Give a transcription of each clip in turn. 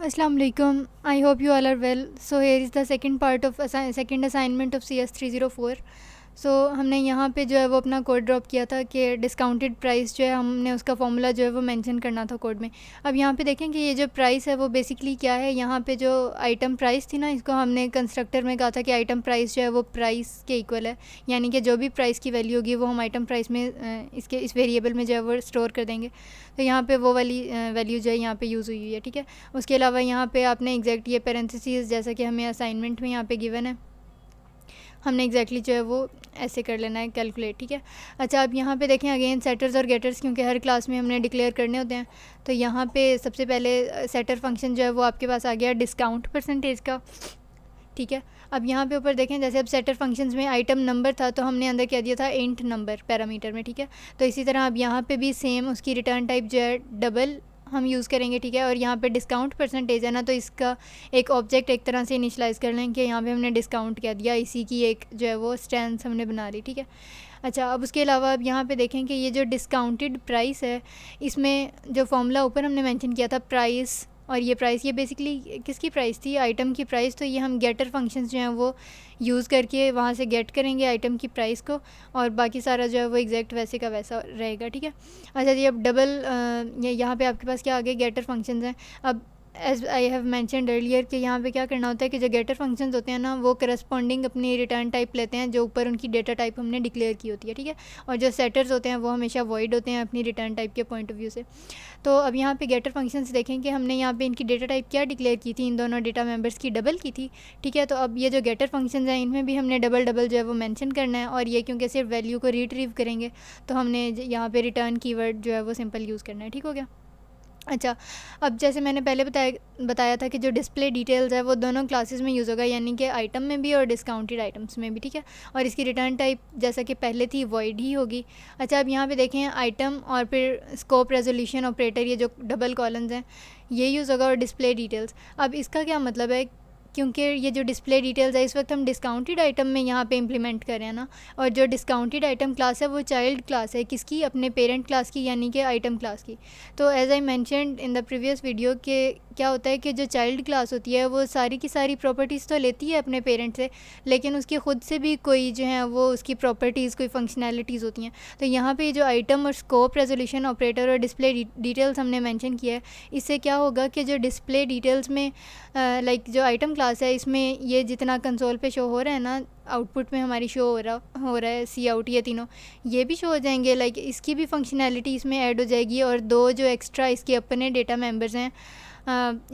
Assalamu alaikum. I hope you all are well. So here is the second part of second assignment of CS 304. सो हमने यहाँ पे जो है वो अपना कोड ड्रॉप किया था कि डिस्काउंटेड प्राइस जो है हमने उसका फॉर्मूला जो है वो मेंशन करना था कोड में। अब यहाँ पे देखें कि ये जो प्राइस है वो बेसिकली क्या है। यहाँ पे जो आइटम प्राइस थी ना, इसको हमने कंस्ट्रक्टर में कहा था कि आइटम प्राइस जो है वो प्राइस के इक्वल है, यानी कि जो भी प्राइस की वैल्यू होगी वो हम आइटम प्राइस में इसके इस वेरिएबल में जो है वो स्टोर कर देंगे। तो यहाँ पे वो वाली वैल्यू जो है यहाँ पे यूज़ हुई है, ठीक है। उसके अलावा यहाँ पे आपने एग्जैक्ट ये पैरेंथेसिस जैसा कि हमें असाइनमेंट में यहाँ पे गिवन है, हमने एग्जैक्टली जो है वो ऐसे कर लेना है कैलकुलेट, ठीक है। अच्छा, अब यहाँ पे देखें अगेन सेटर्स और गेटर्स, क्योंकि हर क्लास में हमने डिक्लेयर करने होते हैं। तो यहाँ पे सबसे पहले सेटर फंक्शन जो है वो आपके पास आ गया डिस्काउंट परसेंटेज का, ठीक है। अब यहाँ पे ऊपर देखें, जैसे अब सेटर फंक्शंस में आइटम नंबर था तो हमने अंदर क्या दिया था, इंट नंबर पैरामीटर में, ठीक है। तो इसी तरह अब यहाँ पे भी सेम उसकी रिटर्न टाइप जो है डबल हम यूज़ करेंगे, ठीक है। और यहाँ पे डिस्काउंट परसेंटेज है ना, तो इसका एक ऑब्जेक्ट एक तरह से इनिशलाइज़ कर लें कि यहाँ पे हमने डिस्काउंट क्या दिया, इसी की एक जो है वो स्टैंस हमने बना ली, ठीक है। अच्छा, अब उसके अलावा अब यहाँ पे देखें कि ये जो डिस्काउंटेड प्राइस है, इसमें जो फॉर्मूला ऊपर हमने मेंशन किया था प्राइस, और ये प्राइस ये बेसिकली किसकी प्राइस थी, आइटम की प्राइस। तो ये हम गेटर फंक्शंस जो हैं वो यूज़ करके वहाँ से गेट करेंगे आइटम की प्राइस को, और बाकी सारा जो है वो एग्जैक्ट वैसे का वैसा रहेगा, ठीक है। अच्छा जी, अब डबल यहाँ पे आपके पास क्या आ गए, गेटर फंक्शंस हैं। अब as I have mentioned earlier कि यहाँ पे क्या करना होता है कि जो गेटर फंक्शंस होते हैं ना, वो करस्पॉन्डिंग अपनी रिटर्न टाइप लेते हैं जो ऊपर उनकी डेटा टाइप हमने डिक्लेयर की होती है, ठीक है। और जो सेटर्स होते हैं वो हमेशा वॉइड होते हैं अपनी रिटर्न टाइप के पॉइंट ऑफ व्यू से। तो अब यहाँ पे गेटर फंक्शंस देखें कि हमने यहाँ पे इनकी डेटा टाइप क्या डिक्लेयर की थी, इन दोनों डेटा मेंबर्स की डबल की थी, ठीक है। तो अब ये जो गेटर फंक्शंस हैं इनमें भी हमने डबल डबल जो है वो मेंशन करना है, और ये क्योंकि सिर्फ वैल्यू को रिट्रीव करेंगे तो हमने यहाँ पे रिटर्न कीवर्ड जो है वो सिंपल यूज़ करना है, ठीक हो गया। अच्छा, अब जैसे मैंने पहले बताया था कि जो डिस्प्ले डिटेल्स है वो दोनों क्लासेस में यूज़ होगा, यानी कि आइटम में भी और डिस्काउंटेड आइटम्स में भी, ठीक है। और इसकी रिटर्न टाइप जैसा कि पहले थी वॉइड ही होगी। अच्छा, अब यहाँ पे देखें आइटम और फिर स्कोप रेजोल्यूशन ऑपरेटर, ये जो डबल कॉलम्स हैं ये यूज़ होगा, और डिस्प्ले डिटेल्स। अब इसका क्या मतलब है, क्योंकि ये जो डिस्प्ले डिटेल्स है इस वक्त हम डिस्काउंटेड आइटम में यहाँ पे इम्प्लीमेंट कर रहे हैं ना, और जो डिस्काउंटेड आइटम क्लास है वो चाइल्ड क्लास है किसकी, अपने पेरेंट क्लास की, यानी कि आइटम क्लास की। तो as I mentioned in the previous video के क्या होता है कि जो चाइल्ड क्लास होती है वो सारी की सारी प्रॉपर्टीज़ तो लेती है अपने पेरेंट से, लेकिन उसकी ख़ुद से भी कोई जो है वो उसकी प्रॉपर्टीज़ कोई फंक्शनैलिटीज़ होती हैं। तो यहाँ पे जो आइटम और स्कोप रेजोल्यूशन ऑपरेटर और डिस्प्ले डिटेल्स हमने मेंशन किया है, इससे क्या होगा कि जो डिस्प्ले डिटेल्स में लाइक जो आइटम क्लास है इसमें ये जितना कंसोल पे शो हो रहा है ना, आउटपुट में हमारी शो हो रहा है सी आउट, ये तीनों ये भी शो हो जाएंगे। लाइक इसकी भी फंक्शनैलिटी इसमें ऐड हो जाएगी, और दो जो एक्स्ट्रा इसके अपने डेटा मेंबर्स हैं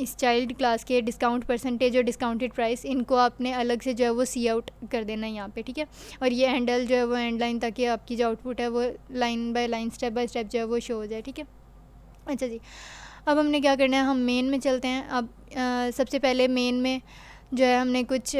इस चाइल्ड क्लास के, डिस्काउंट परसेंटेज और डिस्काउंटेड प्राइस, इनको आपने अलग से जो है वो सी आउट कर देना है यहाँ पे, ठीक है। और ये हैंडल जो है वो एंड लाइन, ताकि आपकी जो आउटपुट है वो line by line step by step जो है वो शो हो जाए, ठीक है। अच्छा जी, अब हमने क्या करना है, हम मेन में चलते हैं। अब सबसे पहले मेन में जो है हमने कुछ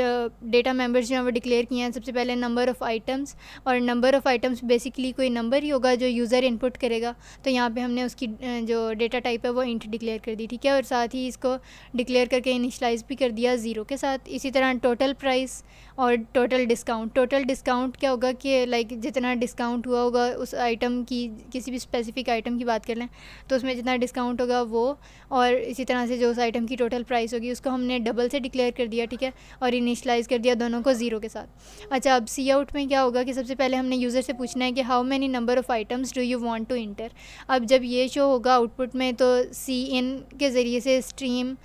डेटा मेंबर्स जो हैं वो डिक्लेयर किए हैं। सबसे पहले नंबर ऑफ़ आइटम्स, और नंबर ऑफ़ आइटम्स बेसिकली कोई नंबर ही होगा जो यूज़र इनपुट करेगा। तो यहाँ पे हमने उसकी जो डेटा टाइप है वो इंट डिक्लेयर कर दी, ठीक है। और साथ ही इसको डिक्लेयर करके इनिशलाइज़ भी कर दिया 0 के साथ। इसी तरह टोटल प्राइस और टोटल डिस्काउंट। टोटल डिस्काउंट क्या होगा कि लाइक जितना डिस्काउंट हुआ होगा उस आइटम की, किसी भी स्पेसिफिक आइटम की बात कर लें तो उसमें जितना डिस्काउंट होगा वो, और इसी तरह से जो उस आइटम की टोटल प्राइस होगी उसको हमने डबल से डिक्लेयर कर दिया, ठीक है। और इनिशलाइज़ कर दिया दोनों को 0 के साथ। अच्छा, अब सी आउट में क्या होगा कि सबसे पहले हमने यूज़र से पूछना है कि how many number of items do you want to enter. अब जब ये शो होगा आउटपुट में तो सी इन के ज़रिए से, स्ट्रीम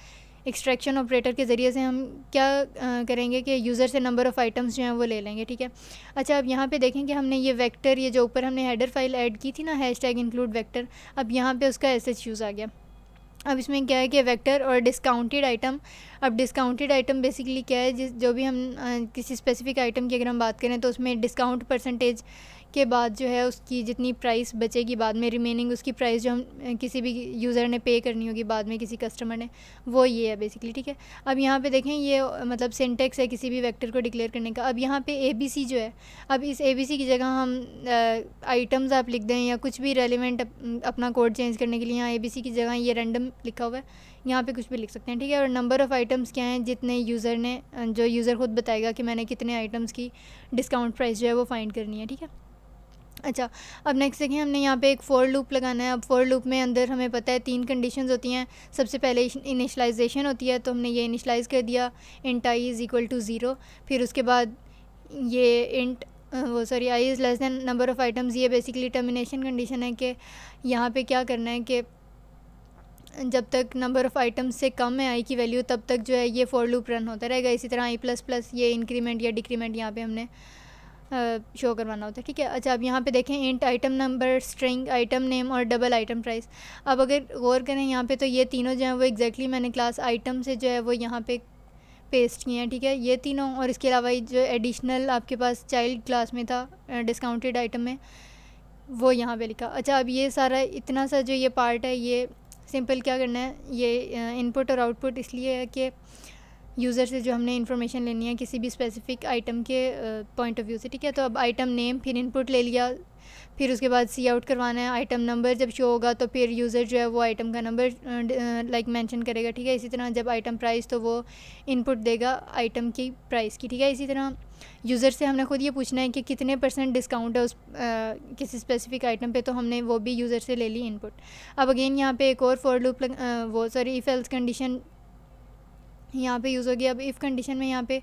एक्सट्रैक्शन ऑपरेटर के ज़रिए से हम क्या करेंगे कि यूज़र से नंबर ऑफ़ आइटम्स जो हैं वो ले लेंगे, ठीक है। अच्छा, अब यहाँ पे देखें कि हमने ये वेक्टर, ये जो ऊपर हमने हेडर फाइल ऐड की थी ना, #include वेक्टर, अब यहाँ पे उसका एसएच यूज़ आ गया। अब इसमें क्या है कि वेक्टर और डिस्काउंटेड आइटम। अब डिस्काउंटेड आइटम बेसिकली क्या है, जो भी हम किसी स्पेसिफिक आइटम की अगर हम बात करें तो उसमें डिस्काउंट परसेंटेज के बाद जो है उसकी जितनी प्राइस बचेगी बाद में, रिमेनिंग उसकी प्राइस जो हम किसी भी यूज़र ने पे करनी होगी बाद में किसी कस्टमर ने, वो ये है बेसिकली, ठीक है। अब यहाँ पे देखें ये मतलब सिंटेक्स है किसी भी वेक्टर को डिक्लेयर करने का। अब यहाँ पे ABC जो है, अब इस ABC की जगह हम आइटम्स आप लिख दें या कुछ भी रेलिवेंट अपना कोड चेंज करने के लिए, यहाँ ABC की जगह ये रैंडम लिखा हुआ है, यहाँ पे कुछ भी लिख सकते हैं, ठीक है। और नंबर ऑफ़ आइटम्स क्या हैं, जितने यूज़र ने, जो यूज़र खुद बताएगा कि मैंने कितने आइटम्स की डिस्काउंट प्राइस जो है वो फाइंड करनी है, ठीक है। अच्छा, अब नेक्स्ट देखें, हमने यहाँ पे एक फ़ॉर लूप लगाना है। अब फ़ॉर लूप में अंदर हमें पता है 3 कंडीशंस होती हैं। सबसे पहले इनिशियलाइजेशन होती है, तो हमने ये इनिशियलाइज़ कर दिया int I is equal to 0। फिर उसके बाद ये int I is less than number of items, ये बेसिकली टर्मिनेशन कंडीशन है कि यहाँ पे क्या करना है कि जब तक नंबर ऑफ़ आइटम्स से कम है आई की वैल्यू, तब तक जो है ये फ़ॉर लूप रन होता रहेगा। इसी तरह आई प्लस प्लस ये इंक्रीमेंट या डिक्रीमेंट यहाँ पे हमने शो करवाना होता है, ठीक है। अच्छा, अब यहाँ पे देखें int item number, string, item name और डबल आइटम प्राइस। अब अगर गौर करें यहाँ पे, तो ये तीनों जो हैं वो एग्जैक्टली मैंने क्लास आइटम से जो है वो यहाँ पे पेस्ट किए हैं, ठीक है, ये तीनों। और इसके अलावा जो एडिशनल आपके पास चाइल्ड क्लास में था डिस्काउंटेड आइटम में, वो यहाँ पे लिखा। अच्छा, अब ये सारा इतना सा जो ये पार्ट है, ये सिंपल क्या करना है, ये इनपुट और आउटपुट इसलिए है कि यूज़र से जो हमने इन्फॉर्मेशन लेनी है किसी भी स्पेसिफिक आइटम के पॉइंट ऑफ व्यू से, ठीक है। तो अब आइटम नेम, फिर इनपुट ले लिया, फिर उसके बाद सी आउट करवाना है। आइटम नंबर जब शो होगा तो फिर यूज़र जो है वो आइटम का नंबर लाइक मेंशन करेगा, ठीक है। इसी तरह जब आइटम प्राइस, तो वो इनपुट देगा आइटम की प्राइस की, ठीक है। इसी तरह यूज़र से हमने खुद ये पूछना है कि कितने % डिस्काउंट है उस किसी स्पेसिफिक आइटम पे, तो हमने वो भी यूज़र से ले ली इनपुट। अब अगेन यहाँ पे एक और for loop if else condition यहाँ पे यूज़ होगी। अब इफ़ कंडीशन में यहाँ पे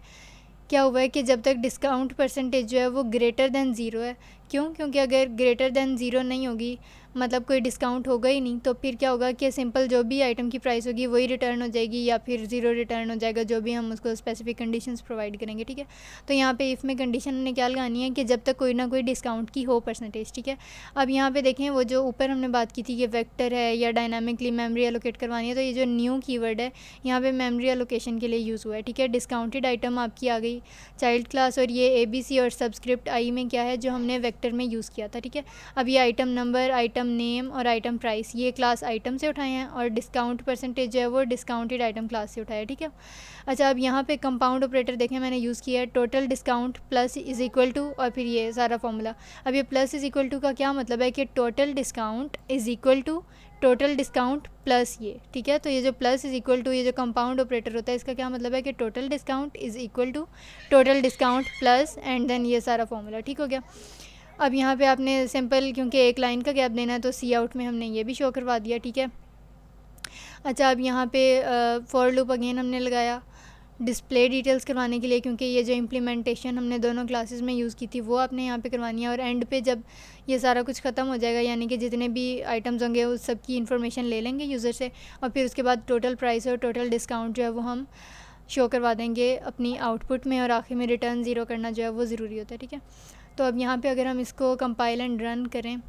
क्या हुआ है कि जब तक डिस्काउंट परसेंटेज जो है वो ग्रेटर दैन ज़ीरो है। क्यों? क्योंकि अगर ग्रेटर दैन ज़ीरो नहीं होगी, मतलब कोई डिस्काउंट होगा ही नहीं, तो फिर क्या होगा कि सिंपल जो भी आइटम की प्राइस होगी वही रिटर्न हो जाएगी, या फिर ज़ीरो रिटर्न हो जाएगा, जो भी हम उसको स्पेसिफिक कंडीशंस प्रोवाइड करेंगे, ठीक है। तो यहाँ पे इफ़ में कंडीशन हमने क्या लगानी है कि जब तक कोई ना कोई डिस्काउंट की हो परसेंटेज, ठीक है। अब यहाँ पे देखें, वो जो ऊपर हमने बात की थी कि वेक्टर है या डायनामिकली मेमोरी एलोकेट करवानी है, तो ये जो न्यू कीवर्ड है यहाँ पे मेमोरी एलोकेशन के लिए यूज़ हुआ है, ठीक है। डिस्काउंटेड आइटम आपकी आ गई चाइल्ड क्लास, और ये ABC और सब्सक्रिप्ट आई में क्या है जो हमने वेक्टर में यूज़ किया था, ठीक है। अब ये आइटम नंबर, आइटम नेम और आइटम प्राइस ये क्लास आइटम से उठाए हैं, और डिस्काउंट परसेंटेज जो है वो डिस्काउंटेड आइटम क्लास से उठाया, ठीक है। अच्छा, अब यहाँ पे कंपाउंड ऑपरेटर देखें मैंने यूज़ किया है, total discount plus is equal to, और फिर ये सारा फॉर्मूला। अब ये प्लस इज़ इक्वल टू का क्या मतलब है कि total discount is equal to total discount plus ये, ठीक है। तो ये जो प्लस इज़ इक्वल टू, ये जो कंपाउंड ऑपरेटर होता है, इसका क्या मतलब है कि total discount is equal to total discount plus and then ये सारा फॉर्मूला, ठीक हो गया। अब यहाँ पे आपने सिंपल, क्योंकि एक लाइन का गैप देना है, तो सी आउट में हमने ये भी शो करवा दिया, ठीक है। अच्छा, अब यहाँ पे फॉर लूप अगेन हमने लगाया डिस्प्ले डिटेल्स करवाने के लिए, क्योंकि ये जो इम्प्लीमेंटेशन हमने दोनों क्लासेस में यूज़ की थी वो आपने यहाँ पे करवानी है। और एंड पे जब ये सारा कुछ ख़त्म हो जाएगा, यानी कि जितने भी आइटम्स होंगे उस सब की इन्फॉर्मेशन ले लेंगे यूज़र से, और फिर उसके बाद टोटल प्राइस और टोटल डिस्काउंट जो है वो हम शो करवा देंगे अपनी आउटपुट में, और आखिर में रिटर्न ज़ीरो करना जो है वो ज़रूरी होता है, ठीक है। तो अब यहाँ पे अगर हम इसको कंपाइल एंड रन करें,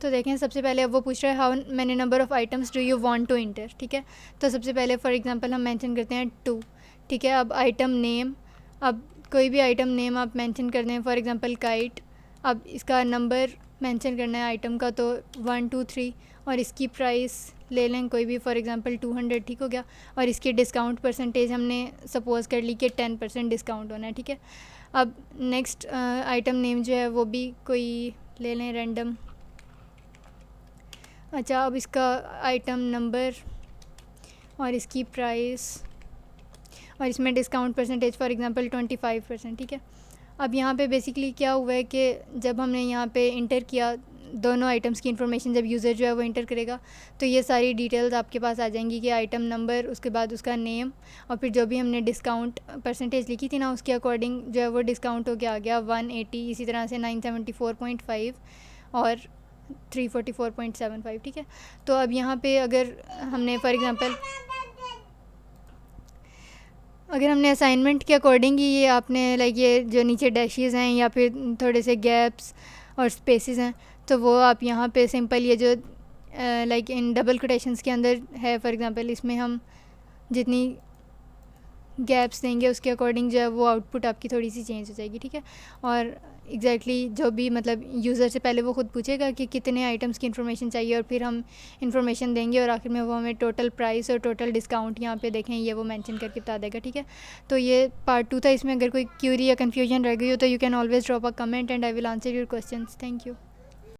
तो देखें सबसे पहले अब वो पूछ रहा है how many number of items do you want to enter, ठीक है। तो सबसे पहले फॉर एग्जांपल हम मेंशन करते हैं 2, ठीक है। अब आइटम नेम, अब कोई भी आइटम नेम आप मेंशन कर दें, फॉर एग्जांपल काइट। अब इसका नंबर मेंशन करना है आइटम का, तो 1 2 3, और इसकी प्राइस ले लें कोई भी, फॉर एग्जांपल 200, ठीक हो गया। और इसकी डिस्काउंट परसेंटेज हमने सपोज़ कर ली कि 10% डिस्काउंट होना है, ठीक है। अब नेक्स्ट आइटम नेम जो है वो भी कोई ले लें रैंडम। अच्छा, अब इसका आइटम नंबर और इसकी प्राइस, और इसमें डिस्काउंट परसेंटेज फॉर एग्जांपल 25%, ठीक है। अब यहाँ पे बेसिकली क्या हुआ है कि जब हमने यहाँ पे इंटर किया दोनों आइटम्स की इन्फॉर्मेशन, जब यूज़र जो है वो इंटर करेगा, तो ये सारी डिटेल्स आपके पास आ जाएंगी कि आइटम नंबर, उसके बाद उसका नेम, और फिर जो भी हमने डिस्काउंट परसेंटेज लिखी थी ना, उसके अकॉर्डिंग जो है वो डिस्काउंट हो के आ गया 180, इसी तरह से 974.5 और 344.75, ठीक है। तो अब यहाँ पे अगर हमने फॉर एग्जांपल अगर हमने असाइनमेंट के अकॉर्डिंग ही ये आपने लाइक ये जो नीचे डैशेस हैं या फिर थोड़े से गैप्स और स्पेसेस हैं, तो वो आप यहाँ पे सिंपल ये जो लाइक इन डबल कोटेशंस के अंदर है, फॉर एग्जांपल इसमें हम जितनी गैप्स देंगे उसके अकॉर्डिंग जो है वो आउटपुट आपकी थोड़ी सी चेंज हो जाएगी, ठीक है। और एग्जैक्टली जो भी मतलब यूज़र से पहले वो खुद पूछेगा कि कितने आइटम्स की इन्फॉर्मेशन चाहिए, और फिर हम इन्फॉर्मेशन देंगे, और आखिर में वो हमें टोटल प्राइस और टोटल डिस्काउंट यहाँ पे देखें ये वो मेंशन करके बता देगा, ठीक है। तो ये पार्ट 2 था। इसमें अगर कोई क्यूरी या कन्फ्यूजन रह गई हो तो you can always drop a comment and I will answer your questions. Thank you.